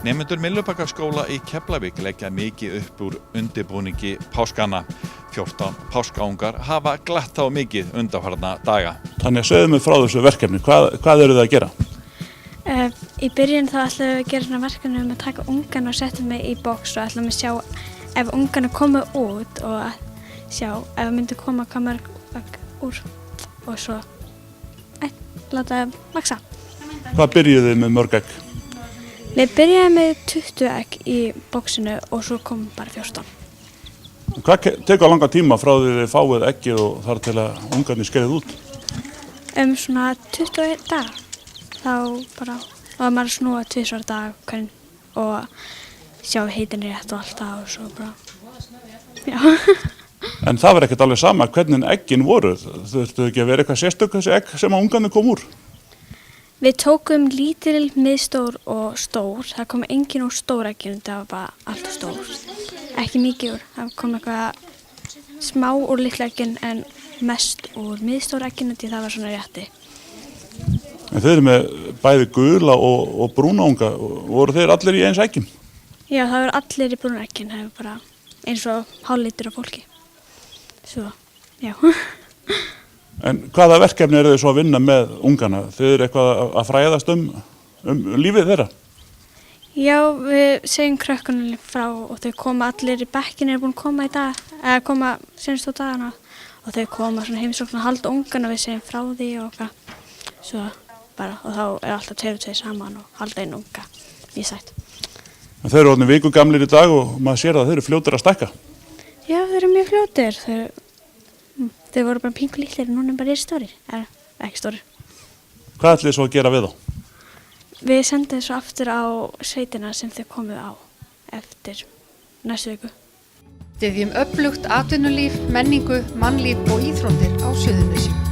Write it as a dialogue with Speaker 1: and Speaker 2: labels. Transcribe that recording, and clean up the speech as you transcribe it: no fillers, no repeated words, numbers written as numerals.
Speaker 1: Nemendur Myllubakkaskóla í Keflavík leggja mikið upp úr undirbúningi páskana. 14 páskaungar hafa glatt þá mikið undanfarna daga.
Speaker 2: Þannig að segðu mig frá þessu verkefni, hvað eru þið að gera?
Speaker 3: Í byrjun þá ætlum við að gera svona verkefni að taka ungana og setja mig í box og ætlum að sjá ef ungana komu út og að sjá ef það myndi koma kamar úr og svo láta það vaxa.
Speaker 2: Hvað byrjuðu þið með mörg egg?
Speaker 3: Við byrjaðum með 20 egg í boxinu og svo kom bara 14.
Speaker 2: Hvað tekur langa tíma frá því þið fáið eggið og þar til að ungarnir skerið út?
Speaker 3: Svona 21 daga. Þá bara var maður að snúa 2 á dag hvern og sjá heitin rétt og allt það og svo bara, já.
Speaker 2: En það var ekkert alveg sama hvernig eggin voru. Þurftu ekki að vera eitthvað sérstök þessi egg sem að ungarnir kom úr?
Speaker 3: Við tókum lítil, miðstór og stór. Það kom engin úr stór egginu, það var bara allt stór. Ekki mikið úr, það kom eitthvað smá úr litla eggin en mest úr miðstór egginu því það var svona rétti.
Speaker 2: En þeir eru með bæði gula og brúna unga. Voru þeir allir í eins eggjum?
Speaker 3: Já, það voru allir í brúna eggin, það var bara eins og hálflitur af fólki. Svo, já.
Speaker 2: En hvaða verkefni eru þið svo að vinna með ungana? Þið eru eitthvað að fræðast um lífið þeirra?
Speaker 3: Já, við segjum krökkunum frá og þau koma allir í bekkinu, eru búin að koma í dag, eða koma senast á dagana og þau koma svona heimsókn að halda ungana og við segjum frá því og eitthvað. Svo bara, og þá er alltaf 2 saman og halda einn unga í sætt.
Speaker 2: En þeir eru orðnir viku gamlir í dag og maður sér að þeir eru fljótir að stækka.
Speaker 3: Já, þeir eru mjög fljótir. Þau voru bara pingu litlir, núna bara stórir, eða ekki stórir.
Speaker 2: Hvað ætlið þið svo að gera við þá?
Speaker 3: Við sendum þessu aftur á sveitina sem þau komu á eftir næstu viku.
Speaker 4: Styðjum öflugt atvinnulíf, menningu, mannlíf og íþróttir á Suðurnesjum.